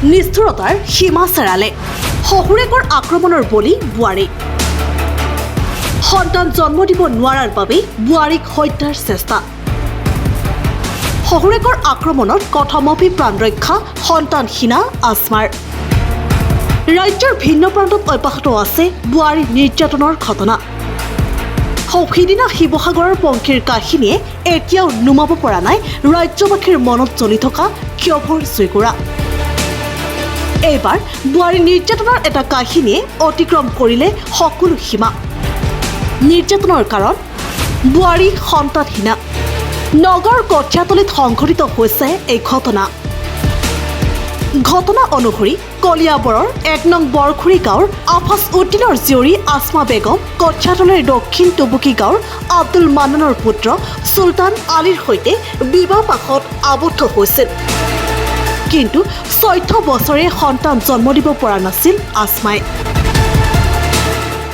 নিষ্ঠুৰতাৰ সীমা চেৰালে শহুৰেকৰ আক্ৰমণৰ বলি বোৱাৰী সন্তান জন্ম দিব নোৱাৰাৰ বাবে বোৱাৰীক হত্যাৰ চেষ্টা শহুৰেকৰ আক্ৰমণত কথমপি প্ৰাণ ৰক্ষা সন্তানহীনা আসমাৰ ৰাজ্যৰ ভিন্ন প্ৰান্তত অব্যাহত আছে বোৱাৰী নিৰ্যাতনৰ ঘটনা সিদিনা শিৱসাগৰৰ পংখীৰ কাহিনীয়ে এতিয়াও নুমাব পৰা নাই ৰাজ্যবাসীৰ মনত জ্বলি থকা ক্ষোভৰ জুইকুৰা এইবাৰ বোৱাৰী নিৰ্যাতনৰ এটা কাহিনীয়ে অতিক্ৰম কৰিলে সকলো সীমা নিৰ্যাতনৰ কাৰণ বোৱাৰী সন্তানহীনা নগৰ কঠীয়াতলিত সংঘটিত হৈছে এই ঘটনা অনুসৰি কলিয়াবৰৰ 1 নং বৰখুৰী গাঁৱৰ আফাছ উদ্দিনৰ জীয়ৰী আসমা বেগম কঠীয়াতলিৰ দক্ষিণ টুবুকী গাঁৱৰ আব্দুল মান্নানৰ পুত্ৰ চুলতান আলীৰ সৈতে বিবাহপাশত আবদ্ধ হৈছিল কিন্তু 14 বছৰে সন্তান জন্ম দিব পৰা নাছিল আসমাই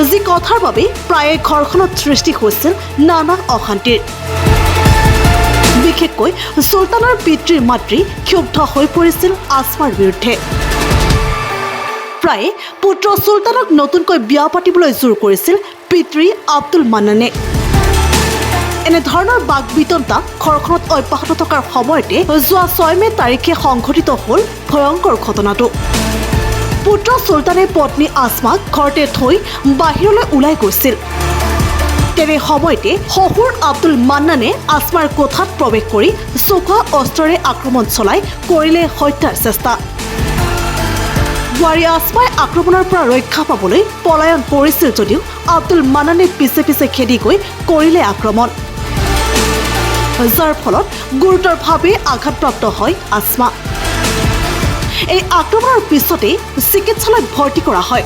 যি কথাৰ বাবে প্ৰায়ে ঘৰখনত সৃষ্টি হৈছিল নানা অশান্তিৰ বিশেষকৈ চুলতানৰ পিতৃ মাতৃ ক্ষুব্ধ হৈ পৰিছিল আসমাৰ বিৰুদ্ধে প্ৰায়ে পুত্ৰ চুলতানক নতুনকৈ বিয়া পাতিবলৈ জোৰ কৰিছিল পিতৃ আব্দুল মান্নানে এনেধৰণৰ বাক বিতণ্ডা ঘৰখনত অব্যাহত থকাৰ সময়তে যোৱা 6 মে তাৰিখে সংঘটিত হ'ল ভয়ংকৰ ঘটনাটো পুত্ৰ চুলতানে পত্নী আসমাক ঘৰতে থৈ বাহিৰলৈ ওলাই গৈছিল তেনে সময়তে শহুৰ আব্দুল মান্নানে আসমাৰ কোঠাত প্ৰৱেশ কৰি চোকা অস্ত্ৰৰে আক্ৰমণ চলাই কৰিলে হত্যাৰ চেষ্টা বোৱাৰী আসমাই আক্ৰমণৰ পৰা ৰক্ষা পাবলৈ পলায়ন কৰিছিল যদিও আব্দুল মান্নানে পিছে পিছে খেদি গৈ কৰিলে আক্ৰমণ যাৰ ফলত গুৰুতৰভাৱে আঘাতপ্ৰাপ্ত হয় আসমা এই আক্ৰমণৰ পিছতে চিকিৎসালয়ত ভৰ্তি কৰা হয়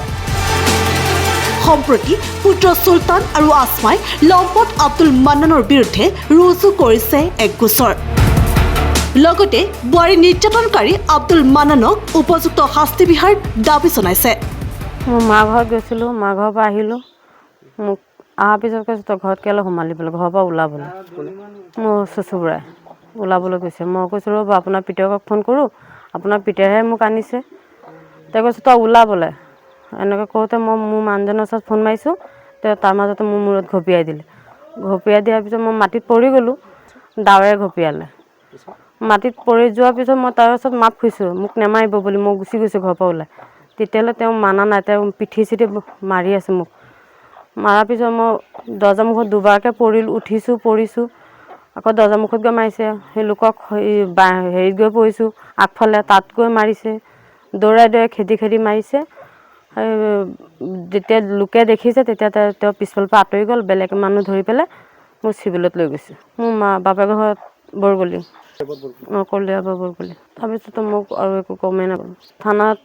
সম্প্ৰতি পুত্ৰ চুলতান আৰু আসমাই লম্পট আব্দুল মান্নানৰ বিৰুদ্ধে ৰুজু কৰিছে এক গোচৰ লগতে বোৱাৰী নিৰ্যাতনকাৰী আব্দুল মান্নানক উপযুক্ত শাস্তি বিহাৰ দাবী জনাইছে মা ঘৰত গৈছিলোঁ মা ঘৰৰ পৰা আহিলোঁ মোক অহাৰ পিছত কৈছোঁ তই ঘৰত কেলৈ সোমালি বোলে ঘৰৰ পৰা ওলাবলৈ মোৰ চুচুবুৰাই ওলাবলৈ কৈছে মই কৈছোঁ ৰ'ব আপোনাৰ পিতেকক ফোন কৰোঁ আপোনাৰ পিতেৰহে মোক আনিছে তেওঁ কৈছোঁ তই ওলাবলৈ এনেকৈ কওঁতে মই মোৰ মানুহজনৰ ওচৰত ফোন মাৰিছোঁ তেওঁ তাৰ মাজতে মোৰ মূৰত ঘপিয়াই দিলে ঘপিয়াই দিয়াৰ পিছত মই মাটিত পৰি গ'লোঁ ডাৱে ঘপিয়ালে মাটিত পৰি যোৱাৰ পিছত মই তাৰ ওচৰত মাপ খুজিছোঁ মোক নেমাৰিব বুলি মই গুচি গৈছোঁ ঘৰৰ পৰা ওলাই তেতিয়ালৈ তেওঁ মানা নাই তেওঁ পিঠি চিঠি মাৰি আছে মোক মাৰাৰ পিছত মই দৰ্জামুখত দুবাৰকৈ পৰিছোঁ আকৌ দৰ্জামুখত গৈ মাৰিছে সেই লোকক হেৰিত গৈ পৰিছোঁ আগফালে তাত গৈ মাৰিছে দৌৰাই খেদি মাৰিছে যেতিয়া লোকে দেখিছে তেতিয়া তেওঁ পিছফালৰ পৰা আঁতৰি গ'ল বেলেগ মানুহ ধৰি পেলাই মোক চিভিলত লৈ গৈছে মোৰ বাপেকৰ ঘৰত বৰগলি কলিয়াবৰ বৰগলি তাৰপিছতো মোক আৰু একো কমেই নাপালোঁ থানাত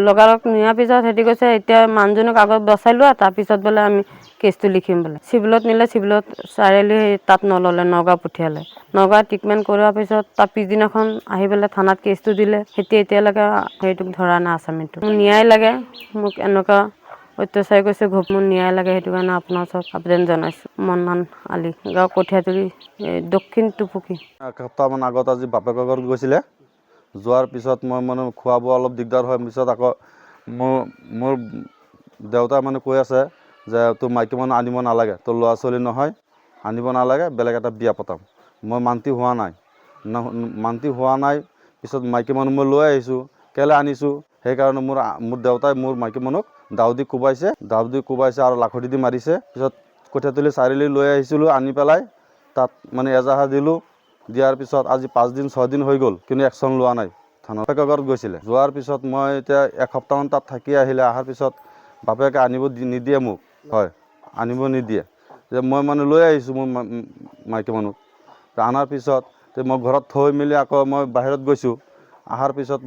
লগালগ নিয়াৰ পিছত সিহঁতি কৈছে এতিয়া মানুহজনক আগত বচাই লোৱা তাৰপিছত বোলে আমি কেছটো লিখিম বোলে চিভিলত নিলে চিভিলত চাৰিআলি তাত নল'লে নগাঁও পঠিয়ালে নগাঁৱত ট্ৰিটমেণ্ট কৰোৱাৰ পিছত তাৰ পিছদিনাখন আহি পেলাই থানাত কেছটো দিলে এতিয়ালৈকে সেইটোক ধৰা নাই আসামিটো মোক ন্যায় লাগে মোক এনেকুৱা অত্যাচাৰ কৰিছে মোৰ ন্যায় লাগে সেইটো কাৰণে আপোনাৰ ওচৰত আবেদন জনাইছোঁ মন্নান আলী গাঁও কঠীয়াতলি দক্ষিণ টুপুকী এসপ্তাহমান আগত আজি বাপেকৰ ঘৰত গৈছিলে যোৱাৰ পিছত মই মানে খোৱা বোৱা অলপ দিগদাৰ হোৱাৰ পিছত আকৌ মোৰ দেউতাই মানে কৈ আছে যে তোৰ মাইকী মানুহ আনিব নালাগে তোৰ ল'ৰা ছোৱালী নহয় আনিব নালাগে বেলেগ এটা বিয়া পতাম মই মান্তি হোৱা নাই পিছত মাইকী মানুহ মই লৈ আহিছোঁ কেলৈ আনিছোঁ সেইকাৰণে মোৰ দেউতাই মোৰ মাইকী মানুহক দাউদি কোবাইছে আৰু লাখুটি দি মাৰিছে পিছত কঠীয়াতলি চাৰিআলি লৈ আহিছিলোঁ আনি পেলাই তাত মানে এজাহাৰ দিলোঁ দিয়াৰ পিছত আজি 5 দিন 6 দিন হৈ গ'ল কিন্তু একশ্যন লোৱা নাই থানা বাপেকৰ ঘৰত গৈছিলে যোৱাৰ পিছত মই এতিয়া এসপ্তাহমান তাত থাকি অহাৰ পিছত বাপেকে আনিব নিদিয়ে মোক হয় আনিব নিদিয়ে যে মই মানে লৈ আহিছোঁ মোৰ মাইকী মানুহ অনাৰ পিছত মই ঘৰত থৈ মেলি আকৌ মই বাহিৰত গৈছোঁ অহাৰ পিছত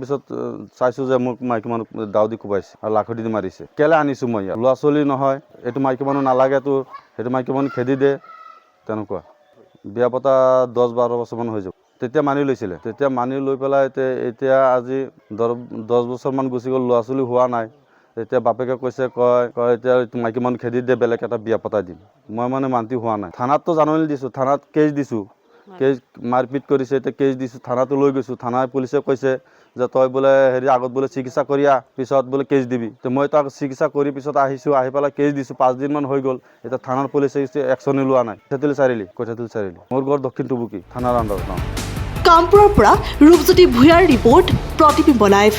চাইছোঁ যে মোক মাইকী মানুহ দাউদি কোবাইছে আৰু লাখুটি দি মাৰিছে কেলৈ আনিছোঁ মই ল'ৰা ছোৱালী নহয় এইটো মাইকী মানুহ নালাগে তোৰ সেইটো মাইকী মানুহ খেদি দে তেনেকুৱা বিয়া পতা 10-12 বছৰমান হৈ যাব তেতিয়া মানি লৈছিলে তেতিয়া মানি লৈ পেলাই এতিয়া আজি 10 বছৰমান গুচি গ'ল ল'ৰা ছোৱালী হোৱা নাই তেতিয়া বাপেকে কৈছে কয় এতিয়া মাইকী মানুহ খেদি দে বেলেগ এটা বিয়া পতাই দিম মই মানে মান্তি হোৱা নাই থানাততো জাননী দিছোঁ থানাত কেছ দিছোঁ কেছ মাৰপিট কৰিছে এতিয়া কেছ দিছোঁ থানাতো লৈ গৈছোঁ থানা পুলিচে কৈছে যে তই বোলে হেৰি আগত বোলে চিকিৎসা কৰি আহ পিছত বোলে কেছ দিবি তো মই তাক চিকিৎসা কৰি পিছত আহিছোঁ আহি পেলাই কেছ দিছোঁ 5 দিনমান হৈ গ'ল এতিয়া থানাৰ পুলিচে একশ্যনে লোৱা নাই কঠিয়াতলি চাৰিআলি মোৰ ঘৰ দক্ষিণ টুবুকী থানাৰ আণ্ডাৰত কামপুৰৰ পৰা ৰূপজ্যোতি ভূঞাৰ ৰিপৰ্ট প্ৰতিবিম্ব লাইভ।